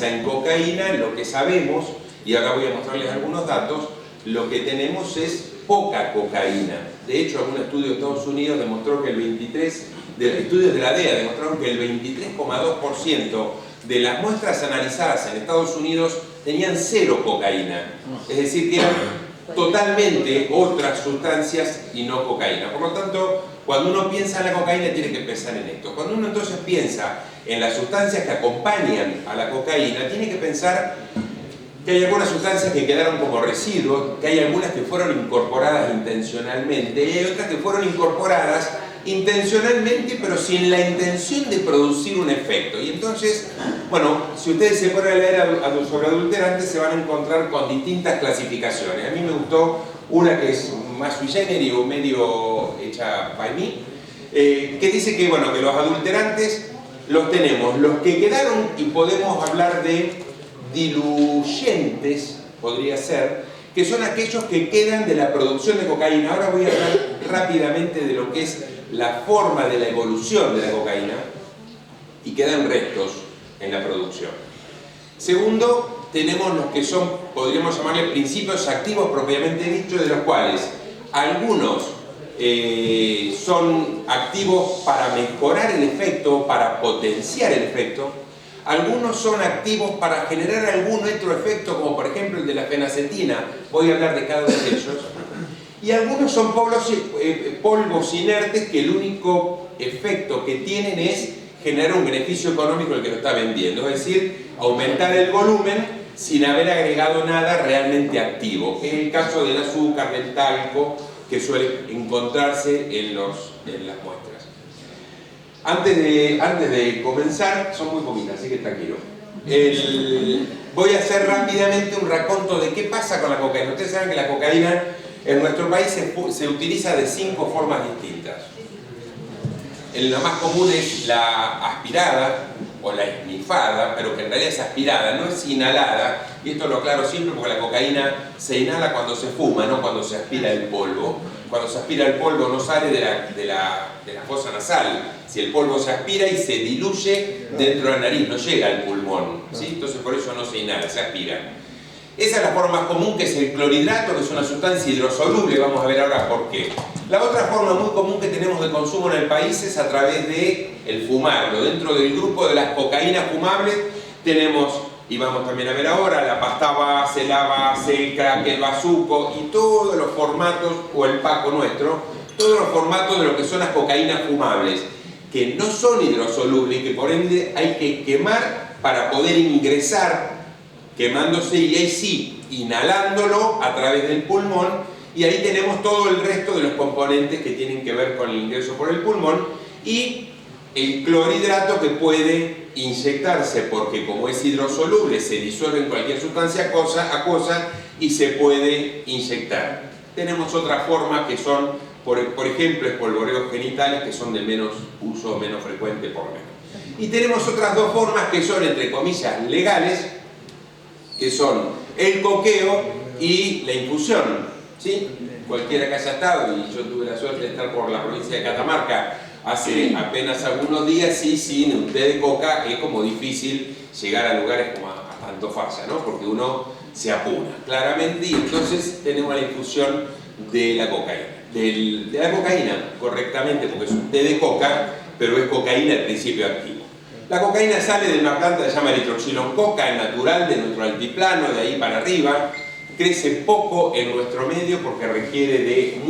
piensa en cocaína, lo que sabemos, y ahora voy a mostrarles algunos datos, lo que tenemos es poca cocaína. De hecho, algún estudio de Estados Unidos demostró que estudios de la DEA demostraron que el 23,2% de las muestras analizadas en Estados Unidos tenían cero cocaína. Es decir, que eran totalmente otras sustancias y no cocaína. Por lo tanto, cuando uno piensa en la cocaína tiene que pensar en esto. Cuando uno entonces piensa en las sustancias que acompañan a la cocaína, tiene que pensar que hay algunas sustancias que quedaron como residuos, que hay algunas que fueron incorporadas intencionalmente y hay otras que fueron incorporadas intencionalmente pero sin la intención de producir un efecto. Y entonces, bueno, si ustedes se ponen a leer sobre adulterantes se van a encontrar con distintas clasificaciones. A mí me gustó una que es más sui generis o medio hecha by me, que dice que, bueno, que los adulterantes los tenemos, los que quedaron, y podemos hablar de diluyentes, podría ser, que son aquellos que quedan de la producción de cocaína. Ahora voy a hablar rápidamente de lo que es la forma de la evolución de la cocaína, y quedan restos en la producción. Segundo, tenemos los que son, podríamos llamarle principios activos propiamente dicho, de los cuales algunos son activos para mejorar el efecto, para potenciar el efecto. Algunos son activos para generar algún otro efecto, como por ejemplo el de la fenacetina. Voy a hablar de cada uno de ellos. Y algunos son polvos inertes que el único efecto que tienen es generar un beneficio económico al que lo está vendiendo. Es decir, aumentar el volumen sin haber agregado nada realmente activo. Es el caso del azúcar, del talco, que suele encontrarse en las muestras. Antes de comenzar, son muy poquitas, así que tranquilo. Voy a hacer rápidamente un raconto de qué pasa con la cocaína. Ustedes saben que la cocaína en nuestro país se utiliza de 5 formas distintas. La más común es la aspirada o la esnifada, pero que en realidad es aspirada, no es inhalada. Y esto lo aclaro siempre porque la cocaína se inhala cuando se fuma, no cuando se aspira el polvo. Cuando se aspira el polvo no sale de la fosa nasal. Si el polvo se aspira y se diluye dentro de la nariz, no llega al pulmón, ¿sí? Entonces por eso no se inhala, se aspira. Esa es la forma más común, que es el clorhidrato, que es una sustancia hidrosoluble. Vamos a ver ahora por qué. La otra forma muy común que tenemos de consumo en el país es a través del fumarlo. Dentro del grupo de las cocaínas fumables tenemos, y vamos también a ver ahora, la pasta base, la base, el crack, el bazuco y todos los formatos, o el paco nuestro, todos los formatos de lo que son las cocaínas fumables, que no son hidrosolubles y que por ende hay que quemar para poder ingresar, quemándose y ahí sí, inhalándolo a través del pulmón, y ahí tenemos todo el resto de los componentes que tienen que ver con el ingreso por el pulmón, y el clorhidrato que puede inyectarse porque como es hidrosoluble se disuelve en cualquier sustancia acuosa y se puede inyectar. Tenemos otras formas que son, por ejemplo, espolvoreos genitales, que son de menos uso, menos frecuente por lo menos. Y tenemos otras dos formas que son, entre comillas, legales, que son el coqueo y la infusión, ¿sí? Cualquiera que haya estado, y yo tuve la suerte de estar por la provincia de Catamarca hace apenas algunos días, sí, sin un té de coca es como difícil llegar a lugares como a Antofalla, ¿no? Porque uno se apura, claramente, y entonces tenemos la infusión de la cocaína. De la cocaína, correctamente, porque es un té de coca, pero es cocaína el principio activo. La cocaína sale de una planta que se llama eritroxiloncoca, es natural de nuestro altiplano, de ahí para arriba. Crece poco en nuestro medio porque requiere de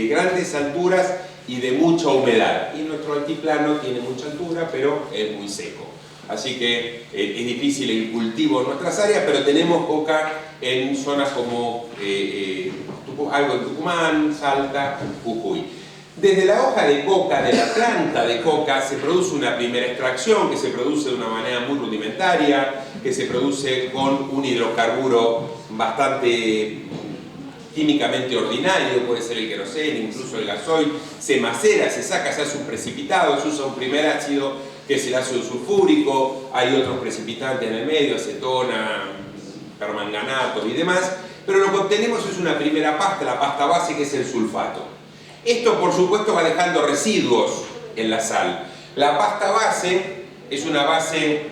grandes alturas y de mucha humedad. Y nuestro altiplano tiene mucha altura, pero es muy seco. Así que es difícil el cultivo en nuestras áreas, pero tenemos coca en zonas como algo en Tucumán, Salta, Jujuy. Desde la hoja de coca, de la planta de coca, se produce una primera extracción que se produce de una manera muy rudimentaria, que se produce con un hidrocarburo bastante químicamente ordinario, puede ser el queroseno, incluso el gasoil. Se macera, se saca, se hace un precipitado, se usa un primer ácido que es el ácido sulfúrico, hay otros precipitantes en el medio, acetona, permanganato y demás, pero lo que obtenemos es una primera pasta, la pasta base, que es el sulfato. Esto, por supuesto, va dejando residuos en la sal. La pasta base es una base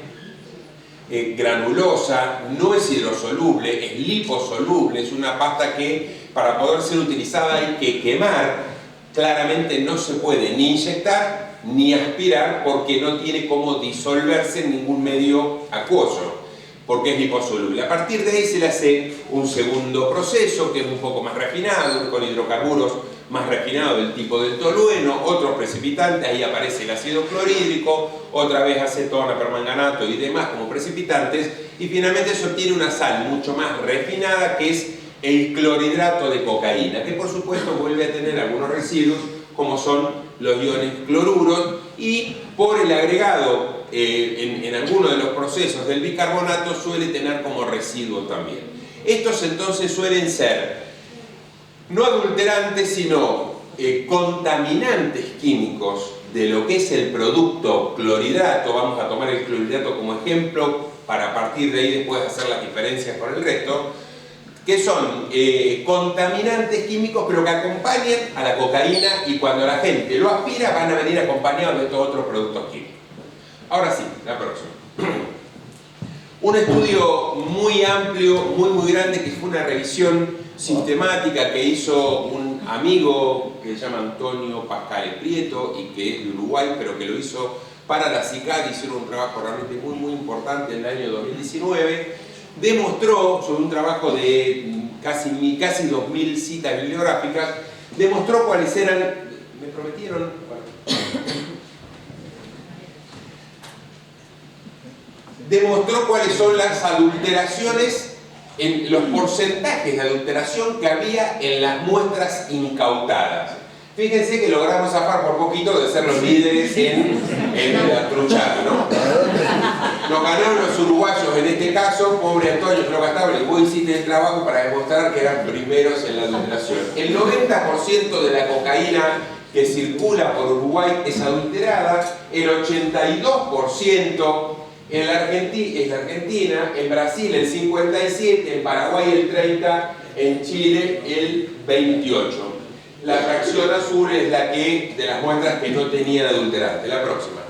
granulosa, no es hidrosoluble, es liposoluble, es una pasta que para poder ser utilizada hay que quemar. Claramente no se puede ni inyectar ni aspirar porque no tiene cómo disolverse en ningún medio acuoso, porque es liposoluble. A partir de ahí se le hace un segundo proceso que es un poco más refinado, con hidrocarburos más refinados del tipo del tolueno, otros precipitantes, ahí aparece el ácido clorhídrico, otra vez acetona, permanganato y demás como precipitantes, y finalmente se obtiene una sal mucho más refinada que es el clorhidrato de cocaína, que por supuesto vuelve a tener algunos residuos como son los iones cloruros, y por el agregado en algunos de los procesos del bicarbonato suele tener como residuo también. Estos entonces suelen ser no adulterantes sino contaminantes químicos de lo que es el producto clorhidrato. Vamos a tomar el clorhidrato como ejemplo para a partir de ahí después hacer las diferencias con el resto, que son contaminantes químicos pero que acompañan a la cocaína, y cuando la gente lo aspira van a venir acompañados de estos otros productos químicos. Ahora sí, la próxima. Un estudio muy amplio, muy grande, que fue una revisión sistemática que hizo un amigo que se llama Antonio Pascale Prieto y que es de Uruguay, pero que lo hizo para la CICAD. Hicieron un trabajo realmente muy importante en el año 2019. Demostró, sobre un trabajo de casi 2.000 citas bibliográficas, demostró cuáles eran, me prometieron, demostró cuáles son las adulteraciones, en los porcentajes de adulteración que había en las muestras incautadas. Fíjense que logramos zafar por poquito de ser los líderes en la truchada, ¿no? Nos ganaron los uruguayos en este caso. Pobre Antonio, creo que hasta vos hiciste el trabajo para demostrar que eran primeros en la adulteración. El 90% de la cocaína que circula por Uruguay es adulterada, el 82% en la Argentina, en Brasil el 57%, en Paraguay el 30%, en Chile el 28%. La fracción azul es la que, de las muestras que no tenían adulterante. La próxima.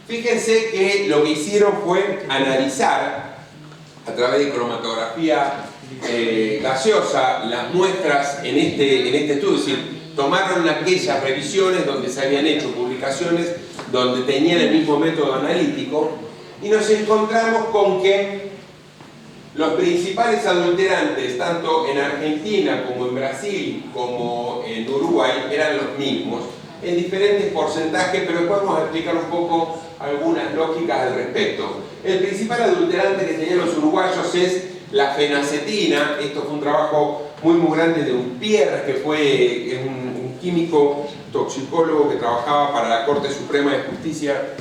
Fíjense que lo que hicieron fue analizar a través de cromatografía gaseosa las muestras en este estudio. Es decir, tomaron aquellas revisiones donde se habían hecho publicaciones donde tenían el mismo método analítico, y nos encontramos con que los principales adulterantes, tanto en Argentina como en Brasil como en Uruguay, eran los mismos, en diferentes porcentajes, pero después vamos a explicar un poco algunas lógicas al respecto. El principal adulterante que tenían los uruguayos es la fenacetina. Esto fue un trabajo muy grande de un Pierre, que fue un químico toxicólogo que trabajaba para la Corte Suprema de Justicia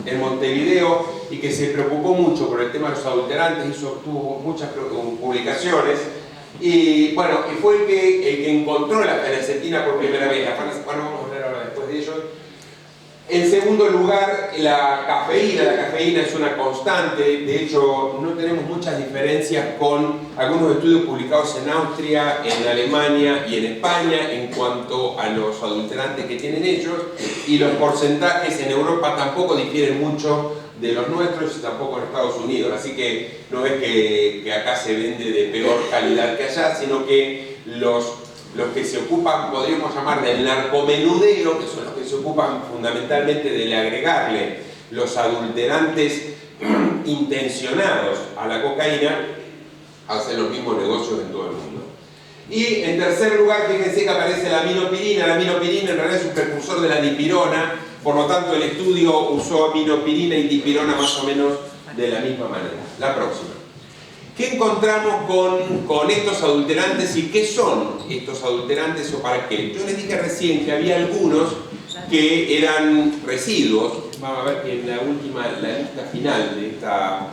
en Montevideo y que se preocupó mucho por el tema de los adulterantes, tuvo muchas publicaciones, y bueno, y fue el que encontró la fenacetina por primera vez. Bueno, vamos a hablar ahora después de ello. En segundo lugar, la cafeína es una constante. De hecho, no tenemos muchas diferencias con algunos estudios publicados en Austria, en Alemania y en España en cuanto a los adulterantes que tienen ellos, y los porcentajes en Europa tampoco difieren mucho de los nuestros y tampoco en Estados Unidos, así que no es que acá se vende de peor calidad que allá, sino que los que se ocupan, podríamos llamar del narcomenudeo, que son los que se ocupan fundamentalmente de agregarle los adulterantes intencionados a la cocaína, hacen los mismos negocios en todo el mundo. Y en tercer lugar, fíjense que aparece la aminopirina. La aminopirina en realidad es un precursor de la dipirona, por lo tanto el estudio usó aminopirina y dipirona más o menos de la misma manera. La próxima. ¿Qué encontramos con estos adulterantes y qué son estos adulterantes o para qué? Yo les dije recién que había algunos que eran residuos. Vamos a ver que en la lista final de esta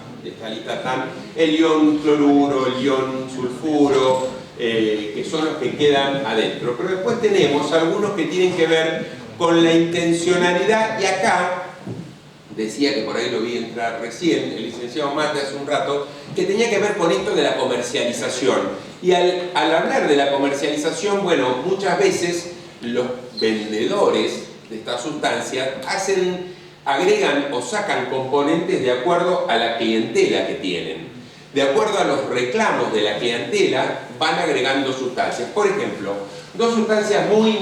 lista están el ion cloruro, el ion sulfuro, que son los que quedan adentro. Pero después tenemos algunos que tienen que ver con la intencionalidad, y acá decía que por ahí lo vi entrar recién el licenciado Mate hace un rato, que tenía que ver con esto de la comercialización. Y al hablar de la comercialización, bueno, muchas veces los vendedores de estas sustancias hacen agregan o sacan componentes de acuerdo a la clientela que tienen. De acuerdo a los reclamos de la clientela, van agregando sustancias. Por ejemplo, dos sustancias muy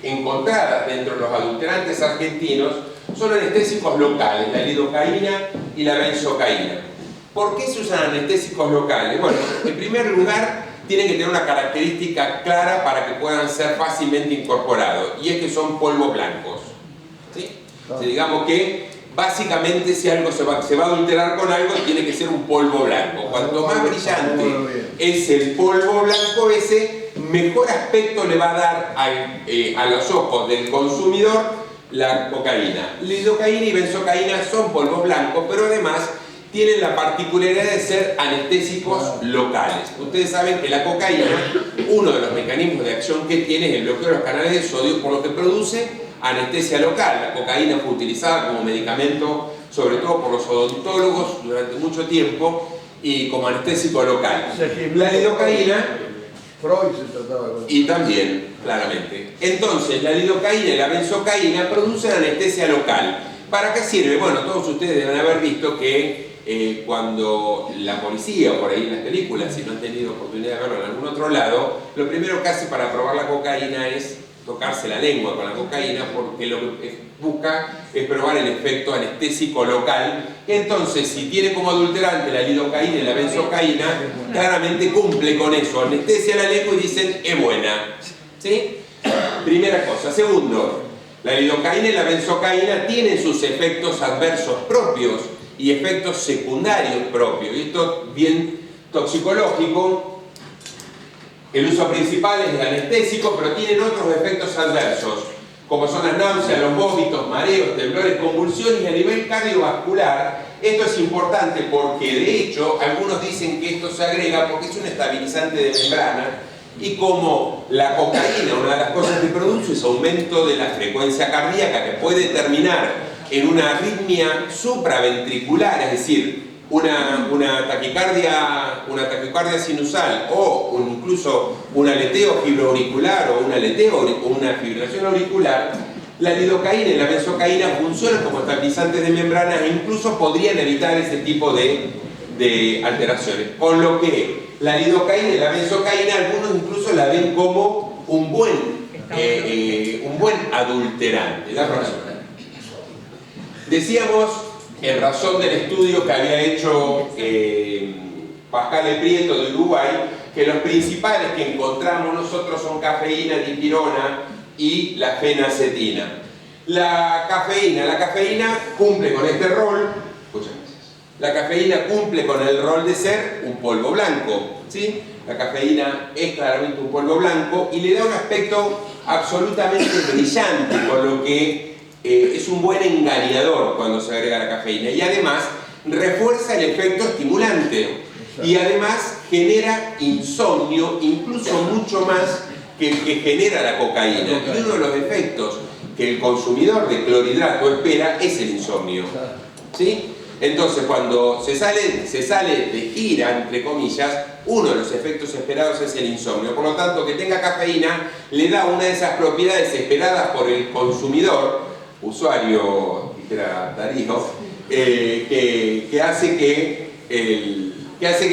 encontradas dentro de los adulterantes argentinos son anestésicos locales, la lidocaína y la benzocaína. ¿Por qué se usan anestésicos locales? Bueno, en primer lugar, tienen que tener una característica clara para que puedan ser fácilmente incorporados, y es que son polvos blancos. ¿Sí? O sea, digamos que básicamente si algo se va a adulterar con algo, tiene que ser un polvo blanco. Cuanto más brillante es el polvo blanco ese, mejor aspecto le va a dar a los ojos del consumidor la cocaína. Lidocaína y benzocaína son polvos blancos, pero además tienen la particularidad de ser anestésicos locales. Ustedes saben que la cocaína, uno de los mecanismos de acción que tiene es el bloqueo de los canales de sodio, por lo que produce anestesia local. La cocaína fue utilizada como medicamento, sobre todo por los odontólogos durante mucho tiempo, y como anestésico local. La lidocaína, Freud se trataba con eso. y también, claramente. Entonces, la lidocaína y la benzocaína producen anestesia local. ¿Para qué sirve? Bueno, todos ustedes deben haber visto que cuando la policía, o por ahí en las películas, si no han tenido oportunidad de verlo en algún otro lado, lo primero que hace para probar la cocaína es tocarse la lengua con la cocaína, porque lo que busca es probar el efecto anestésico local. Entonces, si tiene como adulterante la lidocaína y la benzocaína, claramente cumple con eso, anestesia la lengua y dicen, es buena. ¿Sí? Primera cosa. Segundo, la lidocaína y la benzocaína tienen sus efectos adversos propios y efectos secundarios propios, y esto bien toxicológico. El uso principal es el anestésico, pero tienen otros efectos adversos, como son las náuseas, los vómitos, mareos, temblores, convulsiones, y a nivel cardiovascular. Esto es importante porque, de hecho, algunos dicen que esto se agrega porque es un estabilizante de membrana, y como la cocaína, una de las cosas que produce es aumento de la frecuencia cardíaca, que puede terminar en una arritmia supraventricular, es decir, una taquicardia sinusal, o incluso un aleteo fibroauricular o una fibrilación auricular. La lidocaína y la benzocaína funcionan como estabilizantes de membranas e incluso podrían evitar ese tipo de alteraciones. Con lo que la lidocaína y la benzocaína, algunos incluso la ven como un buen adulterante. ¿La razón? Decíamos, en razón del estudio que había hecho Pascal Prieto de Uruguay, que los principales que encontramos nosotros son cafeína, dipirona y la fenacetina. La cafeína cumple con este rol. Muchas gracias. La cafeína cumple con el rol de ser un polvo blanco, ¿sí? La cafeína es claramente un polvo blanco y le da un aspecto absolutamente brillante, con lo que es un buen engañador cuando se agrega la cafeína, y además refuerza el efecto estimulante y además genera insomnio, incluso mucho más que el que genera la cocaína. Y uno de los efectos que el consumidor de clorhidrato espera es el insomnio, ¿sí? Entonces, cuando se sale de gira, entre comillas, uno de los efectos esperados es el insomnio. Por lo tanto, que tenga cafeína le da una de esas propiedades esperadas por el consumidor, usuario, dijera Darío, que hace que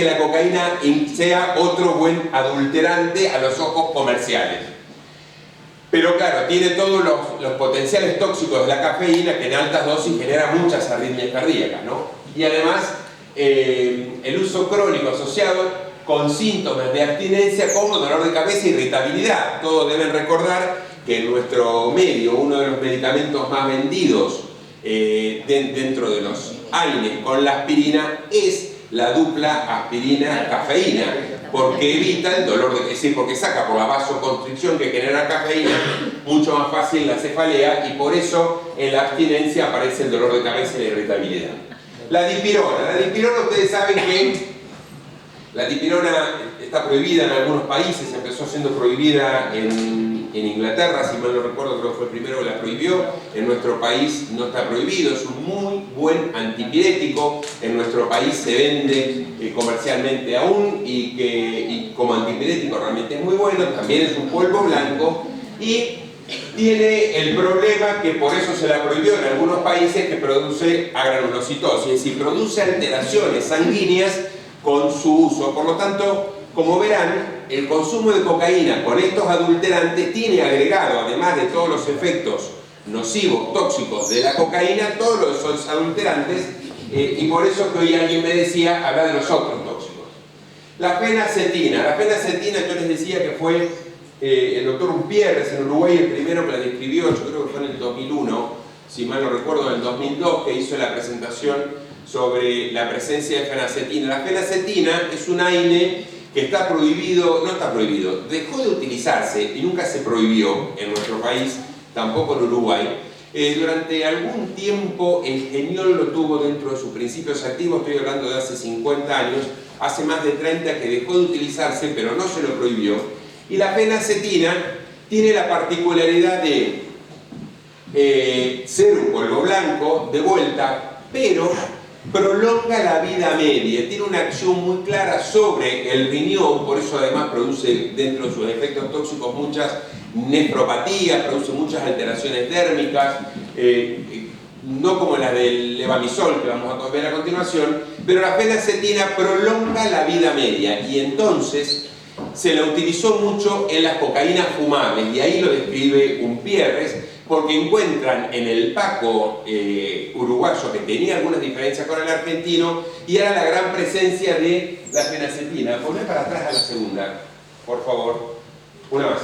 la cocaína sea otro buen adulterante a los ojos comerciales. Pero claro, tiene todos los potenciales tóxicos de la cafeína, que en altas dosis genera muchas arritmias cardíacas, ¿no? Y además, el uso crónico asociado con síntomas de abstinencia como dolor de cabeza e irritabilidad. Todos deben recordar que en nuestro medio uno de los medicamentos más vendidos dentro de los AINES con la aspirina es la dupla aspirina-cafeína, porque evita el dolor, es decir, porque saca por la vasoconstricción que genera cafeína mucho más fácil la cefalea, y por eso en la abstinencia aparece el dolor de cabeza y la irritabilidad. La dipirona, ustedes saben que la dipirona está prohibida en algunos países, empezó siendo prohibida en Inglaterra, si mal no recuerdo, creo que fue el primero que la prohibió. En nuestro país no está prohibido, es un muy buen antipirético, en nuestro país se vende comercialmente aún, y como antipirético realmente es muy bueno, también es un polvo blanco, y tiene el problema que por eso se la prohibió en algunos países, que produce agranulocitosis, es decir, produce alteraciones sanguíneas con su uso. Por lo tanto, como verán, el consumo de cocaína con estos adulterantes tiene agregado, además de todos los efectos nocivos, tóxicos de la cocaína, todos esos adulterantes, y por eso que hoy alguien me decía, habla de los otros tóxicos. La fenacetina yo les decía que fue el doctor Umpierres en Uruguay el primero que la describió, yo creo que fue en el 2001, si mal no recuerdo, en el 2002, que hizo la presentación sobre la presencia de fenacetina. La fenacetina es un AINE que está prohibido, no está prohibido, dejó de utilizarse y nunca se prohibió en nuestro país, tampoco en Uruguay. Durante algún tiempo el Geniol lo tuvo dentro de sus principios activos, estoy hablando de hace 50 años, hace más de 30 que dejó de utilizarse, pero no se lo prohibió. Y la fenacetina tiene la particularidad de ser un polvo blanco de vuelta, pero prolonga la vida media, tiene una acción muy clara sobre el riñón, por eso además produce dentro de sus efectos tóxicos muchas nefropatías, produce muchas alteraciones dérmicas, no como la del levamisol que vamos a ver a continuación, pero la fenacetina prolonga la vida media y entonces se la utilizó mucho en las cocaínas fumables y ahí lo describe Umpierres, porque encuentran en el Paco uruguayo, que tenía algunas diferencias con el argentino, y era la gran presencia de la fenacetina. Poné para atrás a la segunda, por favor. Una más.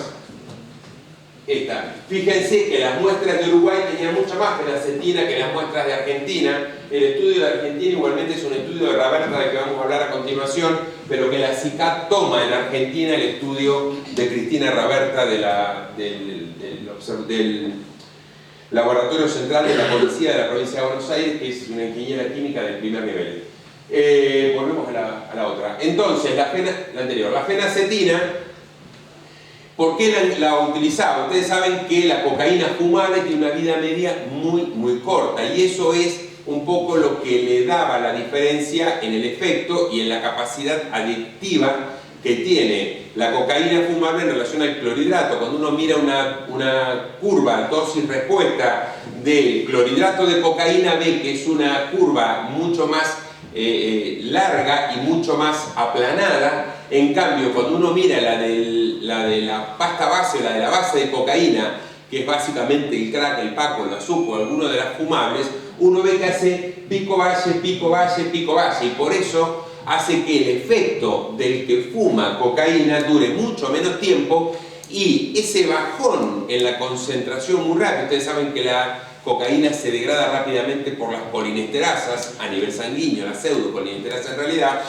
Esta. Fíjense que las muestras de Uruguay tenían mucha más fenacetina que las muestras de Argentina. El estudio de Argentina igualmente es un estudio de Raberta, del que vamos a hablar a continuación, pero que la CICAT toma en Argentina el estudio de Cristina Raberta del Laboratorio Central de la Policía de la Provincia de Buenos Aires, que es una ingeniera química del primer nivel. Volvemos a la otra. Entonces, la anterior, la fenacetina, ¿por qué la utilizaba? Ustedes saben que la cocaína fumable tiene una vida media muy corta, y eso es un poco lo que le daba la diferencia en el efecto y en la capacidad adictiva que tiene la cocaína fumable en relación al clorhidrato. Cuando uno mira una curva dosis-respuesta del clorhidrato de cocaína, ve que es una curva mucho más larga y mucho más aplanada. En cambio, cuando uno mira la de la pasta base, la de la base de cocaína, que es básicamente el crack, el paco, el azuco, alguno de las fumables, uno ve que hace pico-valle, pico-valle, pico-valle, y por eso hace que el efecto del que fuma cocaína dure mucho menos tiempo, y ese bajón en la concentración muy rápido. Ustedes saben que la cocaína se degrada rápidamente por las polinesterasas a nivel sanguíneo, la pseudopolinesterasa en realidad,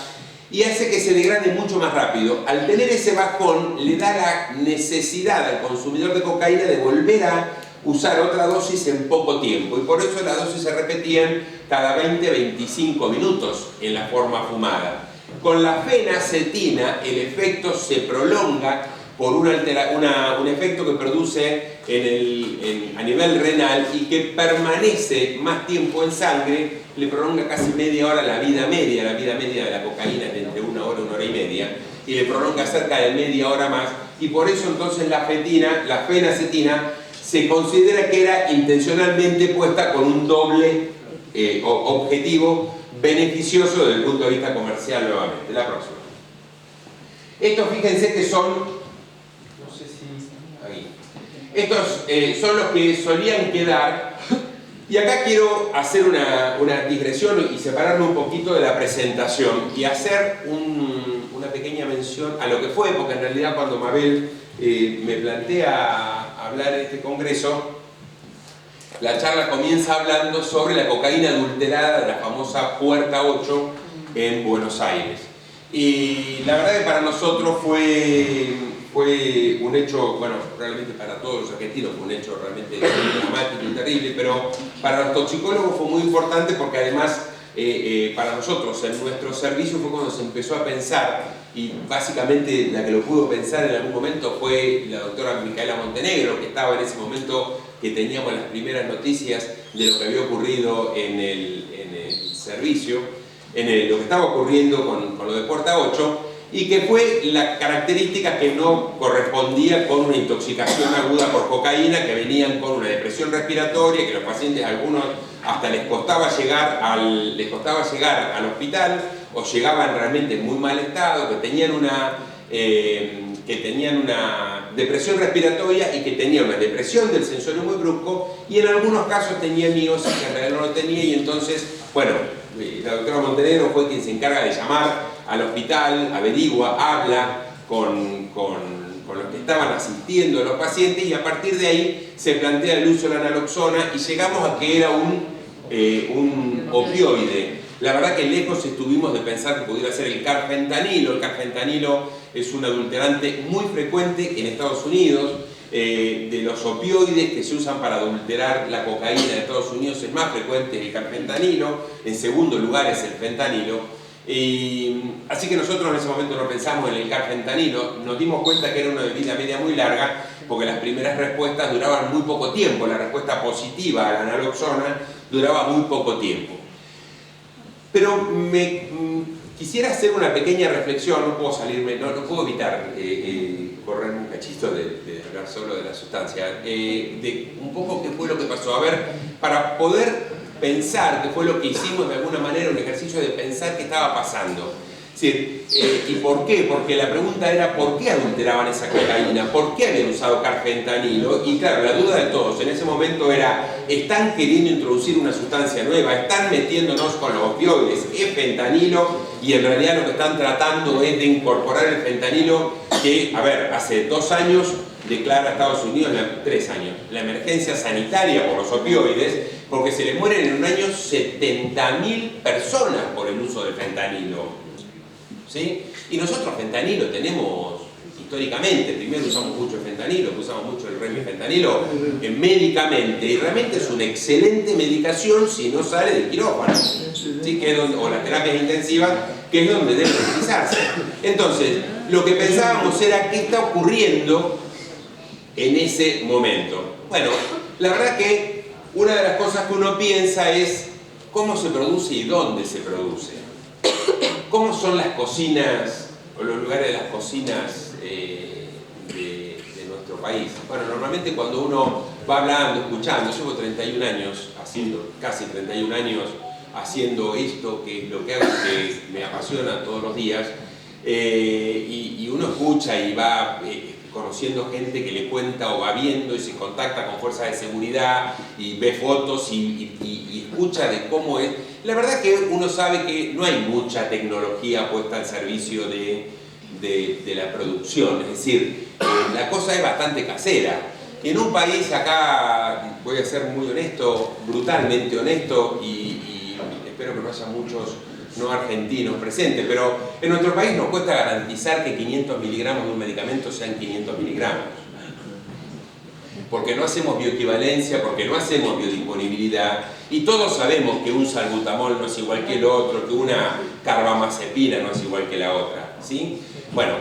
y hace que se degrade mucho más rápido. Al tener ese bajón, le da la necesidad al consumidor de cocaína de volver a usar otra dosis en poco tiempo, y por eso las dosis se repetían cada 20-25 minutos en la forma fumada. Con la fenacetina el efecto se prolonga por un efecto que produce a nivel renal y que permanece más tiempo en sangre, le prolonga casi media hora la vida media de la cocaína es de entre 1 hora, 1 hora y media, y le prolonga cerca de media hora más, y por eso entonces la fenacetina se considera que era intencionalmente puesta con un doble objetivo beneficioso desde el punto de vista comercial nuevamente. La próxima. Estos, fíjense que son, no sé si, ahí. Estos son los que solían quedar, y acá quiero hacer una digresión y separarme un poquito de la presentación y hacer una pequeña mención a lo que fue, porque en realidad cuando Mabel me plantea hablar en este congreso, la charla comienza hablando sobre la cocaína adulterada de la famosa Puerta 8 en Buenos Aires. Y la verdad que para nosotros fue un hecho, bueno, realmente para todos los argentinos fue un hecho realmente dramático y terrible, pero para los toxicólogos fue muy importante porque además para nosotros en nuestro servicio fue cuando se empezó a pensar, y básicamente la que lo pudo pensar en algún momento fue la doctora Micaela Montenegro, que estaba en ese momento que teníamos las primeras noticias de lo que había ocurrido en el servicio, lo que estaba ocurriendo con lo de Puerta 8, y que fue la característica que no correspondía con una intoxicación aguda por cocaína, que venían con una depresión respiratoria, que los pacientes, algunos hasta les costaba llegar al hospital, o llegaban realmente en muy mal estado, que tenían una depresión respiratoria y que tenían una depresión del sensorio muy brusco, y en algunos casos tenía miosis que en realidad no lo tenía, y entonces, bueno, la doctora Montenegro fue quien se encarga de llamar al hospital, averigua, habla con los que estaban asistiendo a los pacientes, y a partir de ahí se plantea el uso de la naloxona y llegamos a que era un opioide. La verdad que lejos estuvimos de pensar que pudiera ser el carfentanilo. El carfentanilo es un adulterante muy frecuente en Estados Unidos. De los opioides que se usan para adulterar la cocaína en Estados Unidos, el más frecuente es el carfentanilo, en segundo lugar es el fentanilo. Así que nosotros en ese momento no pensamos en el carfentanilo, nos dimos cuenta que era una vida media muy larga, porque las primeras respuestas duraban muy poco tiempo, la respuesta positiva a la naloxona duraba muy poco tiempo. Pero quisiera hacer una pequeña reflexión, no puedo salirme, no puedo evitar correr un cachito de hablar solo de la sustancia, de un poco qué fue lo que pasó. A ver, para poder pensar qué fue lo que hicimos, de alguna manera un ejercicio de pensar qué estaba pasando. Es decir, ¿y por qué? Porque la pregunta era ¿por qué adulteraban esa cocaína? ¿Por qué habían usado carfentanilo? Y claro, la duda de todos en ese momento era, ¿están queriendo introducir una sustancia nueva? ¿Están metiéndonos con los opioides? ¿Es fentanilo? Y en realidad lo que están tratando es de incorporar el fentanilo que, a ver, hace 2 años declara Estados Unidos, 3 años, la emergencia sanitaria por los opioides, porque se le mueren en un año 70.000 personas por el uso del fentanilo. ¿Sí? Y nosotros fentanilo tenemos históricamente, primero usamos mucho el fentanilo, usamos mucho el remifentanilo médicamente, y realmente es una excelente medicación si no sale del quirófano, ¿sí? Que es donde, o las terapias intensivas, que es donde debe utilizarse. Entonces, lo que pensábamos era qué está ocurriendo en ese momento. Bueno, la verdad que una de las cosas que uno piensa es cómo se produce y dónde se produce. ¿Cómo son las cocinas o los lugares de las cocinas de nuestro país? Bueno, normalmente cuando uno va hablando, escuchando, llevo 31 años haciendo, casi 31 años haciendo esto, que es lo que hago, que me apasiona todos los días, y uno escucha y va conociendo gente que le cuenta o va viendo y se contacta con fuerzas de seguridad y ve fotos y escucha de cómo es. La verdad que uno sabe que no hay mucha tecnología puesta al servicio de la producción, es decir, la cosa es bastante casera. En un país, acá voy a ser muy honesto, brutalmente honesto, y espero que no haya muchos no argentinos presentes, pero en nuestro país nos cuesta garantizar que 500 miligramos de un medicamento sean 500 miligramos. Porque no hacemos bioequivalencia, porque no hacemos biodisponibilidad, y todos sabemos que un salbutamol no es igual que el otro, que una carbamazepina no es igual que la otra, ¿sí? Bueno,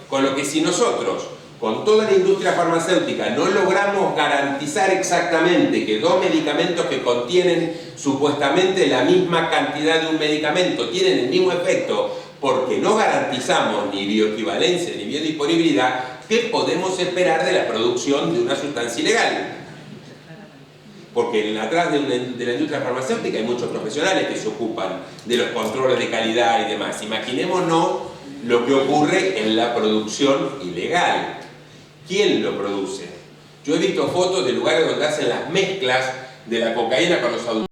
con lo que si nosotros, con toda la industria farmacéutica, no logramos garantizar exactamente que 2 medicamentos que contienen supuestamente la misma cantidad de un medicamento tienen el mismo efecto, porque no garantizamos ni bioequivalencia ni biodisponibilidad, ¿qué podemos esperar de la producción de una sustancia ilegal? Porque atrás de la industria farmacéutica hay muchos profesionales que se ocupan de los controles de calidad y demás. Imaginémonos lo que ocurre en la producción ilegal. ¿Quién lo produce? Yo he visto fotos de lugares donde hacen las mezclas de la cocaína con los adultos.